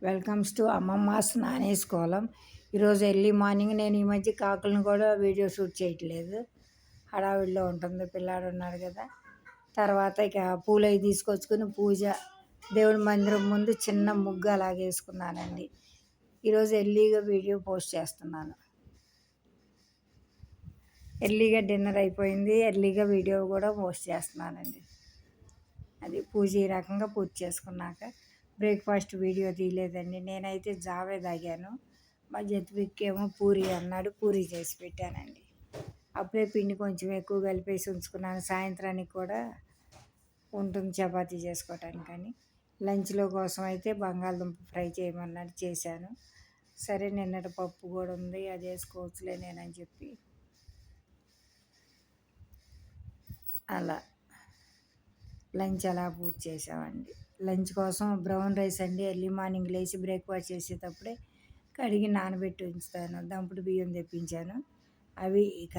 Welcomes to అమ్మమ్మ నానేస్ కోలం. ఈరోజు early morning నేను ఈ మధ్య కాకులను కూడా వీడియో షూట్ చేయట్లేదు, హడావిడిలో ఉంటుంది, పిల్లాడు ఉన్నాడు కదా. తర్వాత ఇక పూలు అవి తీసుకొచ్చుకుని పూజ, దేవుడి మందిరం ముందు చిన్న ముగ్గు అలాగే వేసుకున్నానండి. ఈరోజు ఎర్లీగా వీడియో పోస్ట్ చేస్తున్నాను. ఎర్లీగా డిన్నర్ అయిపోయింది, ఎర్లీగా వీడియో కూడా పోస్ట్ చేస్తున్నానండి. అది పూజ ఈ రకంగా పూజ చేసుకున్నాక బ్రేక్ఫాస్ట్ వీడియో తీయలేదండి. నేనైతే జావే తాగాను. మా జతివిక్కేమో పూరి అన్నాడు, పూరి చేసి పెట్టానండి. అప్పుడే పిండి కొంచెం ఎక్కువ కలిపేసి ఉంచుకున్నాను, సాయంత్రానికి కూడా ఉంటుంది చపాతీ చేసుకోవటానికని. లంచ్లో కోసం అయితే బంగాళదుంప ఫ్రై చేయమన్నాడు, చేశాను. సరే నిన్నటి పప్పు కూడా ఉంది, అది వేసుకోవచ్చులే నేనని చెప్పి అలా లంచ్ అలా పూర్తి చేసామండి. లంచ్ కోసం బ్రౌన్ రైస్ అండి. ఎర్లీ మార్నింగ్ లేచి బ్రేక్ఫాస్ట్ చేసేటప్పుడే కడిగి నానబెట్టి ఉంచుతాను. దంపుడు బియ్యం తెప్పించాను, అవి ఇక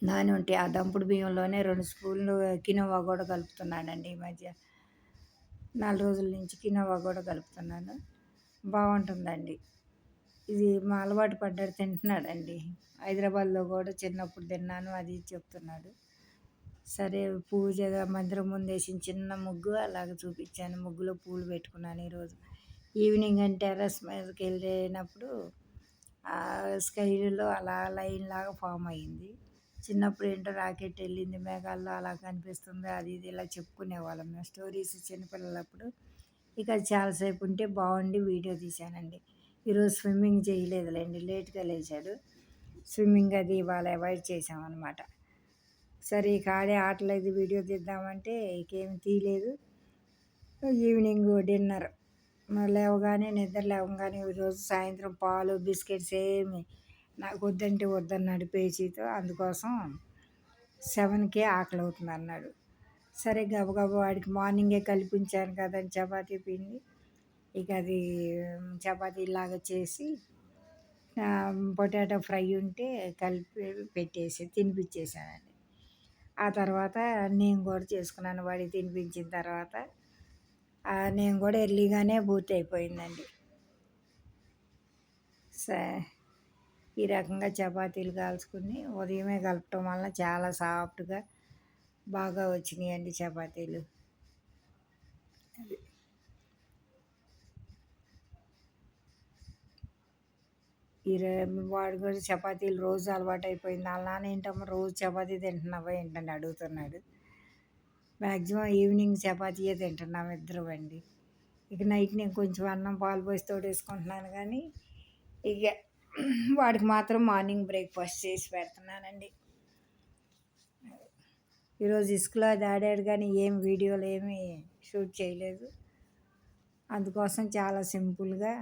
నాని ఉంటాయి. ఆ దంపుడు బియ్యంలోనే 2 స్పూన్లు కినోవా కూడా కలుపుతున్నానండి. ఈ మధ్య 4 రోజుల నుంచి కినోవా కూడా కలుపుతున్నాను, బాగుంటుందండి. ఇది మా అలవాటు పడ్డాడు, తింటున్నాడండి. హైదరాబాద్లో కూడా చిన్నప్పుడు తిన్నాను అది చెప్తున్నాడు. సరే పూజగా మందిరం ముందు వేసిన చిన్న ముగ్గు అలాగ చూపించాను, ముగ్గులో పూలు పెట్టుకున్నాను. ఈరోజు ఈవినింగ్ అంటే టెర్రస్ మీదకి వెళ్ళినప్పుడు ఆ స్కైలో అలా లైన్ లాగా ఫామ్ అయ్యింది. చిన్నప్పుడు ఏంటో రాకెట్ వెళ్ళింది మేఘాల్లో అలా కనిపిస్తుంది, అది ఇది ఇలా చెప్పుకునేవాళ్ళం మేము స్టోరీస్ చిన్నపిల్లలప్పుడు. ఇక చాలాసేపు ఉంటే బాగుండి వీడియో తీశానండి. ఈరోజు స్విమ్మింగ్ చేయలేదులేండి, లేట్గా లేచాడు. స్విమ్మింగ్ అది ఇవాళ అవాయిడ్ చేసామన్నమాట. సరే ఇక ఆడే ఆటలు అది వీడియో తీద్దామంటే ఇకేమి తీయలేదు. ఈవినింగ్ డిన్నర్ లేవగానే నిద్ర లేవగానే ఈరోజు సాయంత్రం పాలు బిస్కెట్స్ ఏమి నాకు వద్దంటే వద్దన్నాడు పేచీతో. అందుకోసం 7కే ఆకలి అవుతుంది అన్నాడు. సరే గబగబా వాడికి మార్నింగే కలిపి ఉంచాను కదండి చపాతీ పిండి, ఇక అది చపాతీలాగా చేసి పొటాటో ఫ్రై ఉంటే కలిపి పెట్టేసి తినిపించేసానండి. ఆ తర్వాత నేను కూడా చేసుకున్నాను. వాడికి తినిపించిన తర్వాత నేను కూడా ఎర్లీగానే పూర్తి అయిపోయిందండి. ఈ రకంగా చపాతీలు కాల్చుకుని ఉదయమే కలపటం వల్ల చాలా సాఫ్ట్గా బాగా వచ్చినాయండి చపాతీలు. వాడు కూడా చపాతీలు రోజు అలవాటు అయిపోయింది. వాళ్ళ నాన్న ఏంటమ్మా రోజు చపాతీ తింటున్నావా ఏంటని అడుగుతున్నాడు. మ్యాక్సిమం ఈవినింగ్ చపాతీయే తింటున్నాము ఇద్దరు అండి. ఇక నైట్ నేను కొంచెం అన్నం పాలు పోసి తోడేసుకుంటున్నాను, కానీ ఇక వాడికి మాత్రం మార్నింగ్ బ్రేక్ఫాస్ట్ చేసి పెడుతున్నానండి. ఈరోజు ఇసుకలో అది ఆడాడు, కానీ ఏం వీడియోలు ఏమీ షూట్ చేయలేదు. అందుకోసం చాలా సింపుల్గా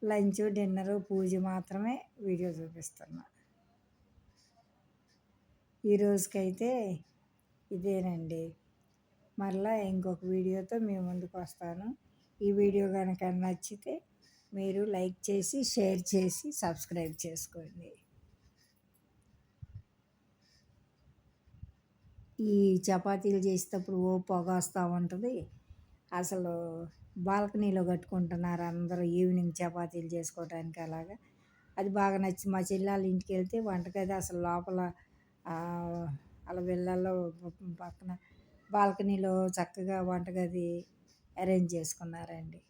లంచ్ డిన్నరు పూజ మాత్రమే వీడియో చూపిస్తున్నా. ఈరోజుకైతే ఇదేనండి. మరలా ఇంకొక వీడియోతో మీ ముందుకు వస్తాను. ఈ వీడియో కనుక నచ్చితే మీరు లైక్ చేసి షేర్ చేసి సబ్స్క్రైబ్ చేసుకోండి. ఈ చపాతీలు చేసేటప్పుడు పొగ వస్తూ ఉంటుంది. అసలు బాల్కనీలో కట్టుకుంటున్నారు అందరూ ఈవినింగ్ చపాతీలు చేసుకోవడానికి. అలాగా అది బాగా నచ్చి మా చెల్లెళ్ళ ఇంటికి వెళ్తే వంటగది అసలు లోపల అలా వెళ్ళల్లో పక్కన బాల్కనీలో చక్కగా వంటగది అరేంజ్ చేసుకున్నారండి.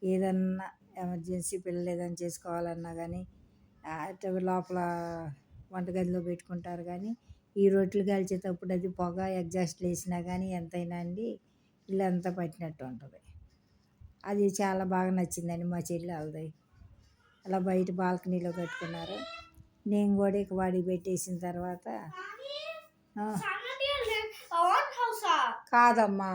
ఏదన్నా ఎమర్జెన్సీ పిల్లలు ఏదైనా చేసుకోవాలన్నా కానీ లోపల వంటగదిలో పెట్టుకుంటారు. కానీ ఈ రొట్టెలు కాల్చేటప్పుడు అది పొగ ఎగ్జాస్ట్ వేసినా కానీ ఎంతైనా అండి ఇల్లు అంతా పట్టినట్టు ఉంటుంది. అది చాలా బాగా నచ్చిందండి మా చెల్లి వాళ్ళది. అలా బయట బాల్కనీలో కట్టుకున్నారు. నేను కూడా ఇక వాడికి పెట్టేసిన తర్వాత కాదమ్మా